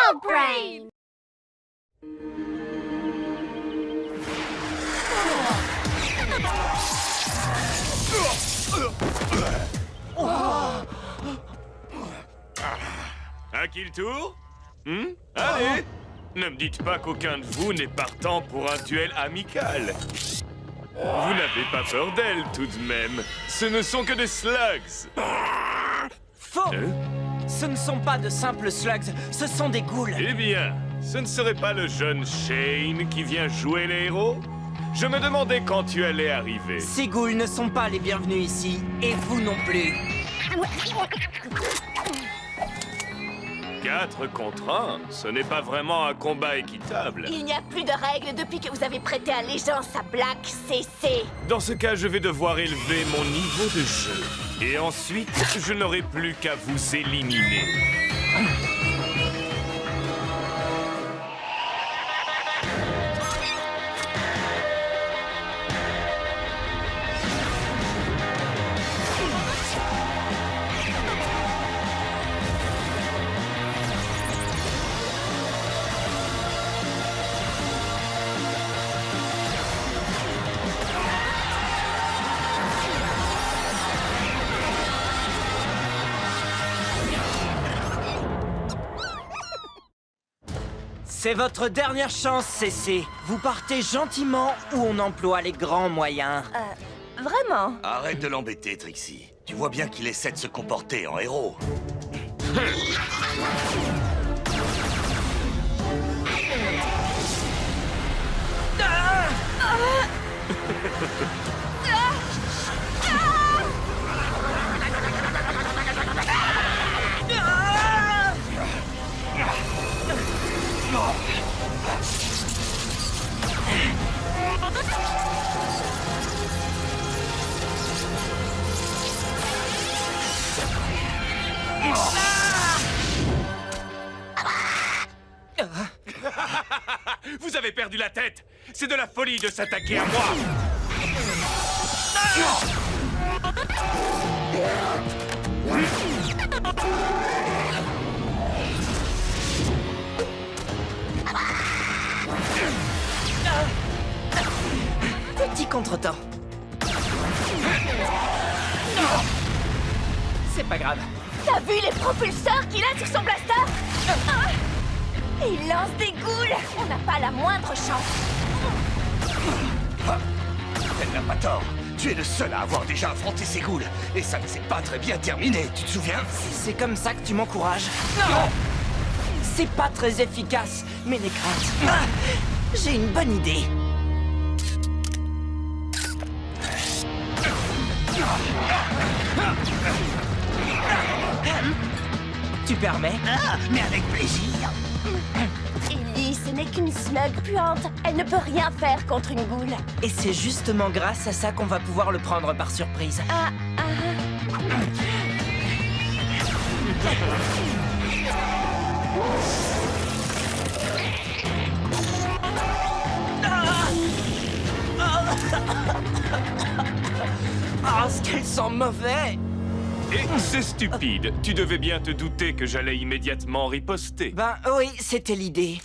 Slug Brain! À qui le tour? Allez! Ne me dites pas qu'aucun de vous n'est partant pour un duel amical. Vous n'avez pas peur d'elle, tout de même. Ce ne sont que des slugs. Faux! Ce ne sont pas de simples slugs, ce sont des ghouls. Eh bien, ce ne serait pas le jeune Shane qui vient jouer les héros? Je me demandais quand tu allais arriver. Ces ghouls ne sont pas les bienvenus ici, et vous non plus. 4 contre 1, ce n'est pas vraiment un combat équitable. Il n'y a plus de règles depuis que vous avez prêté allégeance à Black CC. Dans ce cas, je vais devoir élever mon niveau de jeu. Et ensuite, je n'aurai plus qu'à vous éliminer. C'est votre dernière chance, CC. Vous partez gentiment ou on emploie les grands moyens. Vraiment? Arrête de l'embêter, Trixie. Tu vois bien qu'il essaie de se comporter en héros. Vous avez perdu la tête! C'est de la folie de s'attaquer à moi! Petit contretemps. C'est pas grave. T'as vu les propulseurs qu'il a sur son blaster? Il lance des ghouls! On n'a pas la moindre chance. Elle n'a pas tort. Tu es le seul à avoir déjà affronté ces ghouls. Et ça ne s'est pas très bien terminé, tu te souviens? C'est comme ça que tu m'encourages. C'est pas très efficace, mais n'aie crainte. J'ai une bonne idée. Tu permets? Mais avec plaisir. Ellie, ce n'est qu'une slug puante. Elle ne peut rien faire contre une ghoul. Et c'est justement grâce à ça qu'on va pouvoir le prendre par surprise. Ah, ce qu'elles sont mauvais! Et c'est stupide. Tu devais bien te douter que j'allais immédiatement riposter. Ben oui, c'était l'idée.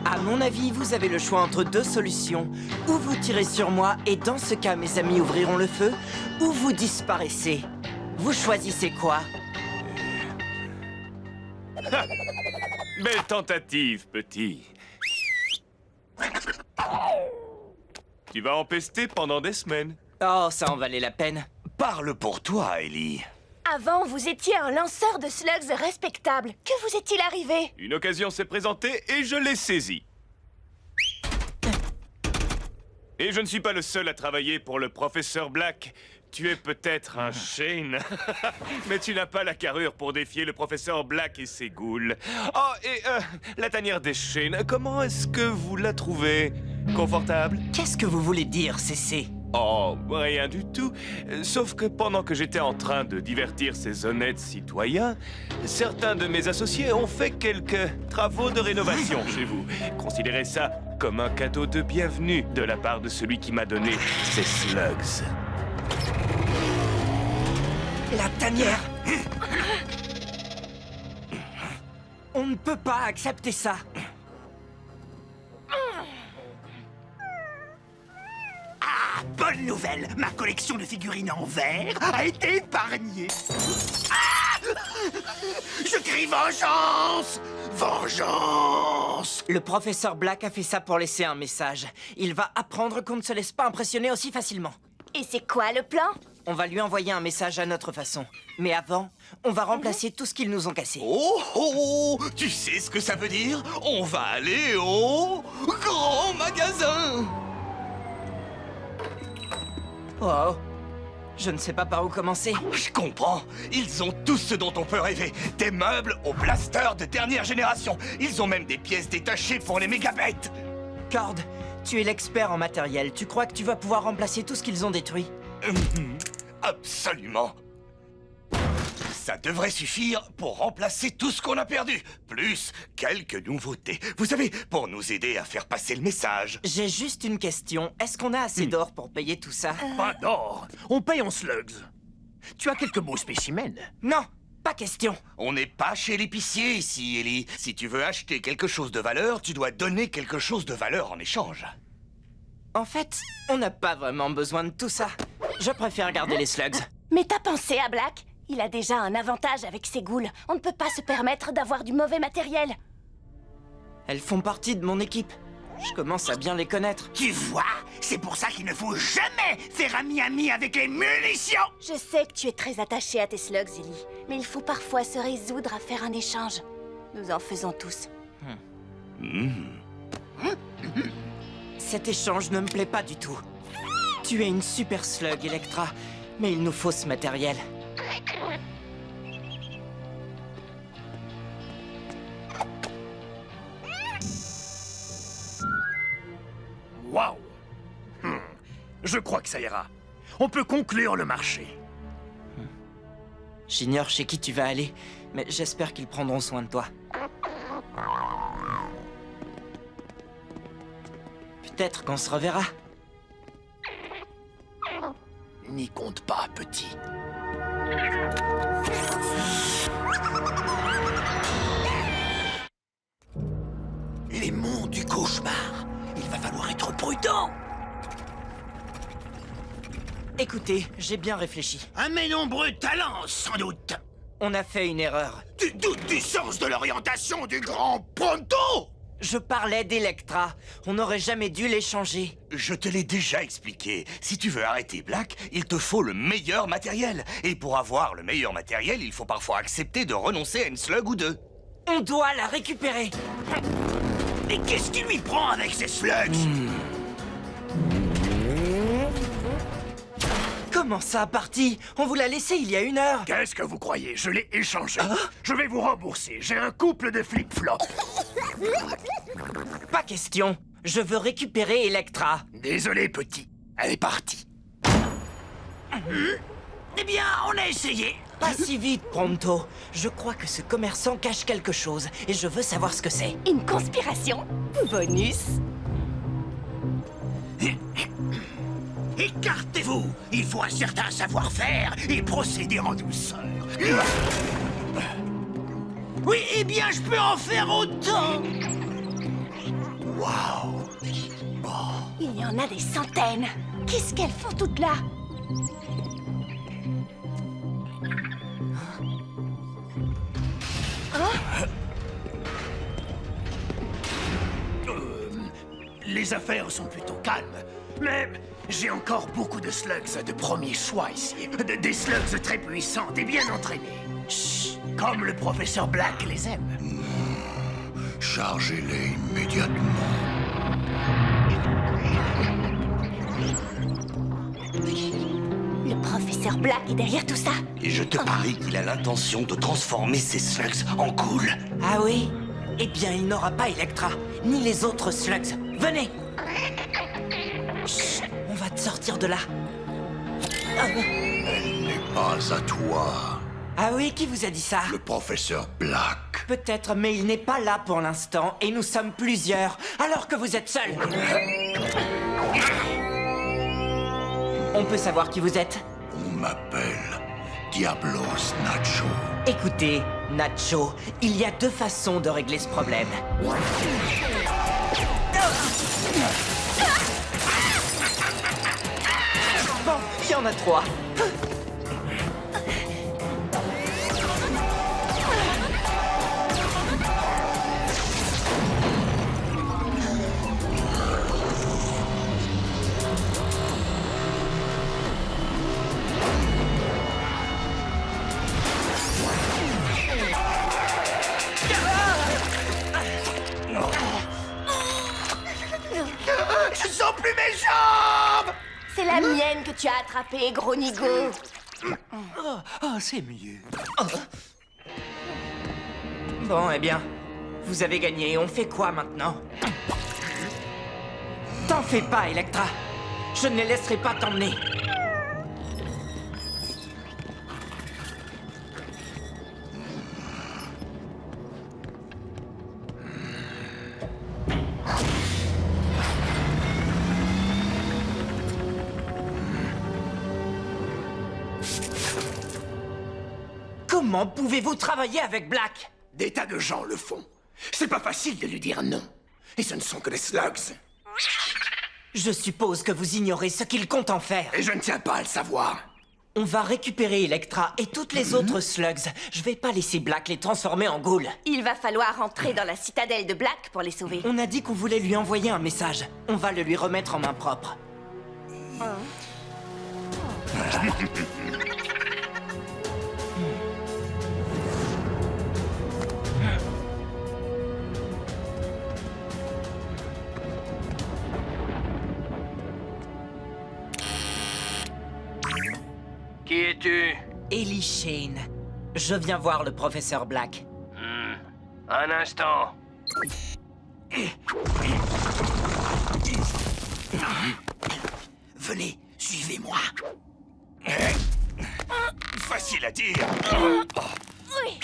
À mon avis, vous avez le choix entre deux solutions. Ou vous tirez sur moi, et dans ce cas, mes amis ouvriront le feu, ou vous disparaissez. Vous choisissez quoi? Belle tentative, petit. Tu vas en pester pendant des semaines. Oh, ça en valait la peine. Parle pour toi, Ellie. Avant, vous étiez un lanceur de slugs respectable. Que vous est-il arrivé? Une occasion s'est présentée et je l'ai saisie. Et je ne suis pas le seul à travailler pour le professeur Black. Tu es peut-être un Shane, mais tu n'as pas la carrure pour défier le professeur Black et ses ghouls. Oh, et la tanière des Shane, comment est-ce que vous la trouvez? Confortable? Qu'est-ce que vous voulez dire, CC? Oh, rien du tout. Sauf que pendant que j'étais en train de divertir ces honnêtes citoyens, certains de mes associés ont fait quelques travaux de rénovation chez vous. Considérez ça comme un cadeau de bienvenue de la part de celui qui m'a donné ces slugs. La tanière! On ne peut pas accepter ça. Ah, bonne nouvelle! Ma collection de figurines en verre a été épargnée. Ah! Je crie vengeance! Vengeance! Le professeur Black a fait ça pour laisser un message. Il va apprendre qu'on ne se laisse pas impressionner aussi facilement. Et c'est quoi le plan? On va lui envoyer un message à notre façon. Mais avant, on va remplacer tout ce qu'ils nous ont cassé. Oh, oh, tu sais ce que ça veut dire? On va aller au grand magasin! Oh, je ne sais pas par où commencer. Je comprends. Ils ont tout ce dont on peut rêver. Des meubles au blaster de dernière génération. Ils ont même des pièces détachées pour les mégabêtes. Cord, tu es l'expert en matériel. Tu crois que tu vas pouvoir remplacer tout ce qu'ils ont détruit? Absolument. Ça devrait suffire pour remplacer tout ce qu'on a perdu. Plus quelques nouveautés. Vous savez, pour nous aider à faire passer le message. J'ai juste une question. Est-ce qu'on a assez d'or pour payer tout ça? Pas d'or. On paye en slugs. Tu as quelques beaux spécimens. Non, pas question. On n'est pas chez l'épicier ici, Ellie. Si tu veux acheter quelque chose de valeur, tu dois donner quelque chose de valeur en échange. En fait, on n'a pas vraiment besoin de tout ça. Je préfère garder les slugs. Mais t'as pensé à Black? Il a déjà un avantage avec ses ghouls. On ne peut pas se permettre d'avoir du mauvais matériel. Elles font partie de mon équipe. Je commence à bien les connaître. Tu vois, c'est pour ça qu'il ne faut jamais faire ami-ami avec les munitions. Je sais que tu es très attaché à tes slugs, Ellie. Mais il faut parfois se résoudre à faire un échange. Nous en faisons tous. Cet échange ne me plaît pas du tout. Tu es une super slug, Electra, mais il nous faut ce matériel. Waouh. Je crois que ça ira. On peut conclure le marché. J'ignore chez qui tu vas aller, mais j'espère qu'ils prendront soin de toi. Peut-être qu'on se reverra. N'y compte pas, petit. Les monts du cauchemar. Il va falloir être prudent. Écoutez, j'ai bien réfléchi. Un mais nombreux talent, sans doute. On a fait une erreur. Tu doutes du sens de l'orientation du grand Pronto? Je parlais d'Electra. On n'aurait jamais dû l'échanger. Je te l'ai déjà expliqué. Si tu veux arrêter Black, il te faut le meilleur matériel. Et pour avoir le meilleur matériel, il faut parfois accepter de renoncer à une slug ou deux. On doit la récupérer. Mais qu'est-ce qui lui prend avec ces slugs? Comment ça, parti? On vous l'a laissé il y a 1 heure. Qu'est-ce que vous croyez? Je l'ai échangé. Je vais vous rembourser. J'ai un couple de flip-flops. Pas question. Je veux récupérer Electra. Désolé, petit. Elle est partie. Eh bien, on a essayé. Pas si vite, Pronto. Je crois que ce commerçant cache quelque chose et je veux savoir ce que c'est. Une conspiration? Bonus? Écartez-vous. Il faut un certain savoir-faire et procéder en douceur. Oui, eh bien, je peux en faire autant. Waouh. Il y en a des centaines. Qu'est-ce qu'elles font toutes là? Les affaires sont plutôt calmes. Mais j'ai encore beaucoup de slugs de premier choix ici. Des slugs très puissantes et bien entraînés. Chut, comme le professeur Black les aime. Chargez-les immédiatement. Le professeur Black est derrière tout ça. Et je te parie qu'il a l'intention de transformer ces slugs en ghouls. Ah oui? Eh bien, il n'aura pas Electra, ni les autres slugs. Venez! Chut, on va te sortir de là. Elle n'est pas à toi. Ah oui, qui vous a dit ça? Le professeur Black. Peut-être, mais il n'est pas là pour l'instant, et nous sommes plusieurs, alors que vous êtes seuls. On peut savoir qui vous êtes? On m'appelle diablos, Nacho? Écoutez, Nacho, il y a deux façons de régler ce problème. Bon, il y en a trois. Je sens plus mes jambes! C'est la mienne que tu as attrapée, gros nigo. C'est mieux. Bon, eh bien, vous avez gagné. On fait quoi maintenant? T'en fais pas, Electra. Je ne les laisserai pas t'emmener. Comment pouvez-vous travailler avec Black? Des tas de gens le font. C'est pas facile de lui dire non. Et ce ne sont que des slugs. Je suppose que vous ignorez ce qu'il compte en faire. Et je ne tiens pas à le savoir. On va récupérer Electra et toutes les autres slugs. Je vais pas laisser Black les transformer en ghouls. Il va falloir entrer dans la citadelle de Black pour les sauver. On a dit qu'on voulait lui envoyer un message. On va le lui remettre en main propre. Qui es-tu? Ellie Shane. Je viens voir le professeur Black. Un instant. Venez, suivez-moi. Facile à dire. Oui.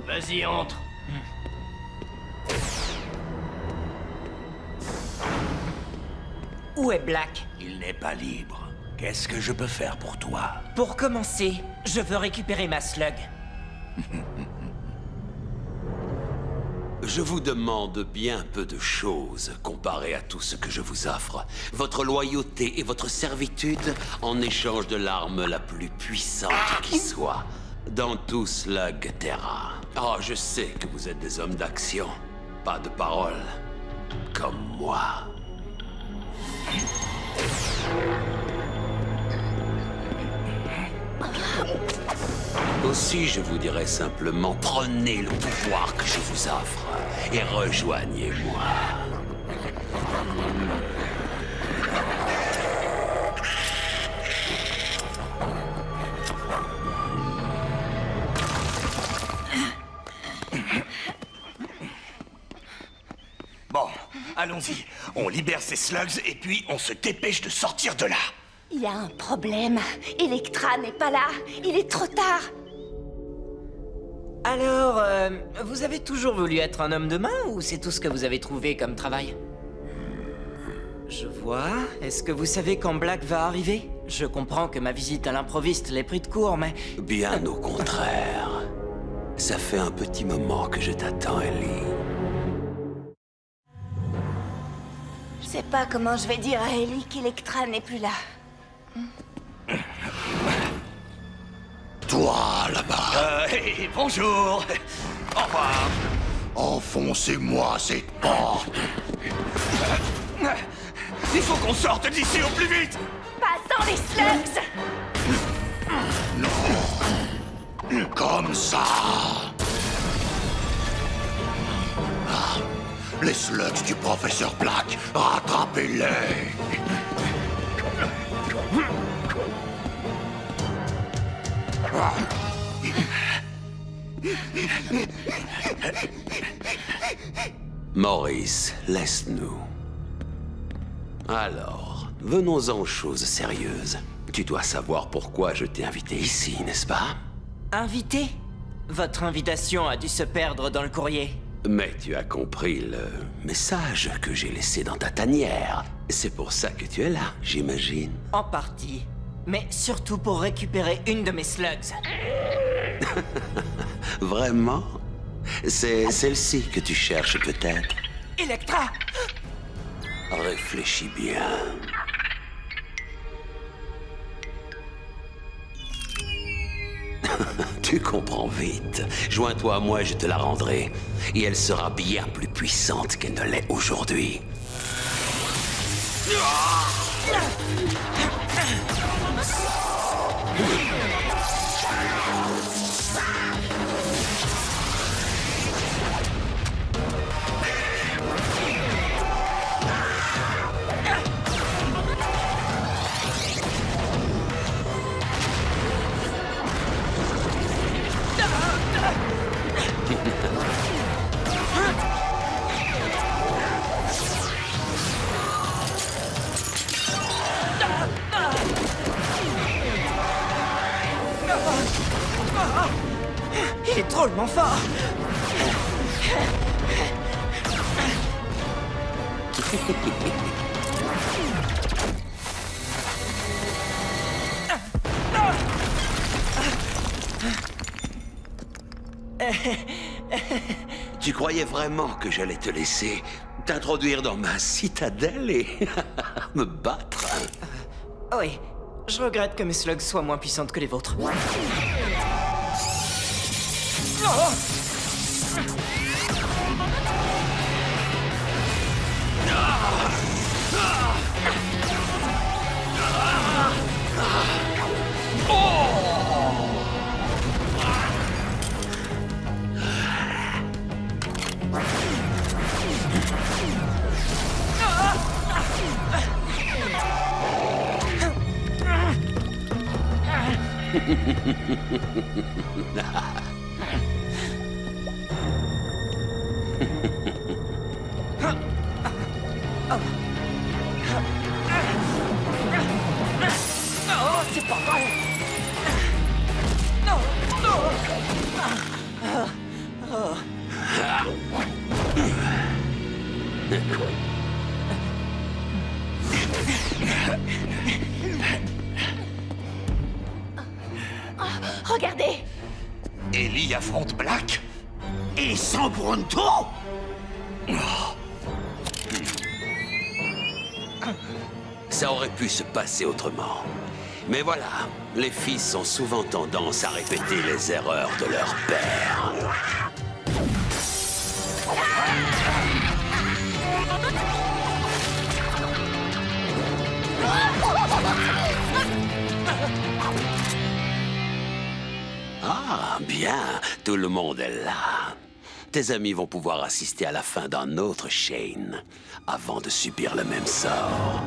Vas-y, entre. Où est Black? Il n'est pas libre. Qu'est-ce que je peux faire pour toi? Pour commencer, je veux récupérer ma slug. Je vous demande bien peu de choses comparé à tout ce que je vous offre. Votre loyauté et votre servitude en échange de l'arme la plus puissante qui soit dans tout Slug Terra. Oh, je sais que vous êtes des hommes d'action, pas de parole, comme moi. Aussi, je vous dirais simplement, prenez le pouvoir que je vous offre et rejoignez-moi. Bon, allons-y. On libère ces slugs et puis on se dépêche de sortir de là. Il y a un problème. Electra n'est pas là. Il est trop tard. Alors, vous avez toujours voulu être un homme de main ou c'est tout ce que vous avez trouvé comme travail? Je vois. Est-ce que vous savez quand Black va arriver? Je comprends que ma visite à l'improviste l'ait pris de court, mais... Bien au contraire. Ça fait un petit moment que je t'attends, Ellie. Je sais pas comment je vais dire à Ellie qu'Electra n'est plus là. Toi, là-bas, Hey, bonjour. Au revoir. enfoncez-moi cette porte. Il faut qu'on sorte d'ici au plus vite. Pas sans les slugs. Comme ça. Ah, les slugs du professeur Black, rattrapez-les. Maurice, laisse-nous. Alors, venons-en aux choses sérieuses. Tu dois savoir pourquoi je t'ai invité ici, n'est-ce pas? Invité? Votre invitation a dû se perdre dans le courrier. Mais tu as compris le message que j'ai laissé dans ta tanière. C'est pour ça que tu es là, j'imagine. En partie. Mais surtout pour récupérer une de mes slugs. Vraiment? C'est celle-ci que tu cherches peut-être? Electra! Réfléchis bien. Tu comprends vite. Joins-toi à moi et je te la rendrai. Et elle sera bien plus puissante qu'elle ne l'est aujourd'hui. Il est drôlement fort! Tu croyais vraiment que j'allais te laisser t'introduire dans ma citadelle et me battre? Oui, je regrette que mes slugs soient moins puissantes que les vôtres. C'est pas vrai! Regardez! Ellie affronte Black? Et sans Bronto? Ça aurait pu se passer autrement. Mais voilà, les fils ont souvent tendance à répéter les erreurs de leur père. Ah, bien, tout le monde est là. Tes amis vont pouvoir assister à la fin d'un autre Shane, avant de subir le même sort.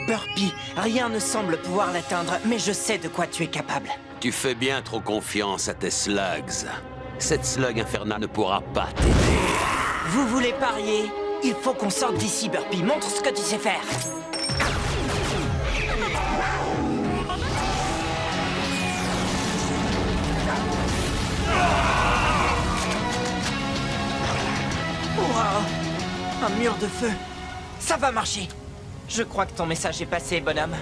Burpy, rien ne semble pouvoir l'atteindre, mais je sais de quoi tu es capable. Tu fais bien trop confiance à tes slugs. Cette slug infernale ne pourra pas t'aider. Vous voulez parier? Il faut qu'on sorte d'ici, Burpy. Montre ce que tu sais faire. Wow. Un mur de feu. Ça va marcher. Je crois que ton message est passé, bonhomme.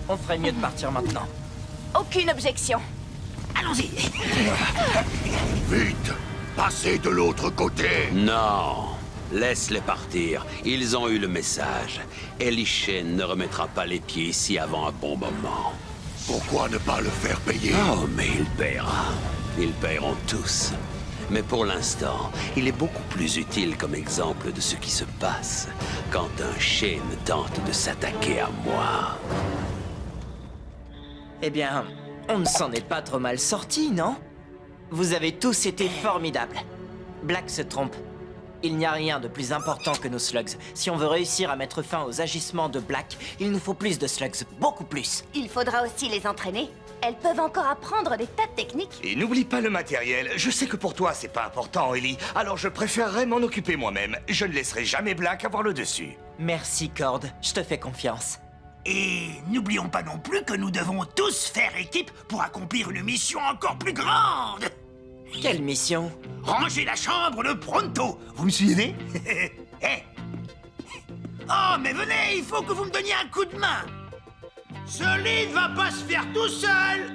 On ferait mieux de partir maintenant. Aucune objection. Allons-y. Vite! Passez de l'autre côté! Non, laisse-les partir. Ils ont eu le message. Ellie Shane ne remettra pas les pieds ici avant un bon moment. Pourquoi ne pas le faire payer? Oh, mais il paiera. Ils paieront tous. Mais pour l'instant, il est beaucoup plus utile comme exemple de ce qui se passe quand un chêne tente de s'attaquer à moi. Eh bien, on ne s'en est pas trop mal sortis, non? Vous avez tous été formidables. Black se trompe. Il n'y a rien de plus important que nos slugs. Si on veut réussir à mettre fin aux agissements de Black, il nous faut plus de slugs, beaucoup plus. Il faudra aussi les entraîner. Elles peuvent encore apprendre des tas de techniques. Et n'oublie pas le matériel. Je sais que pour toi, c'est pas important, Ellie. Alors je préférerais m'en occuper moi-même. Je ne laisserai jamais Black avoir le dessus. Merci, Cord. Je te fais confiance. Et n'oublions pas non plus que nous devons tous faire équipe pour accomplir une mission encore plus grande. Quelle mission? Ranger la chambre de pronto. Vous me suivez? Eh. Oh, mais venez, il faut que vous me donniez un coup de main. Ce lit ne va pas se faire tout seul.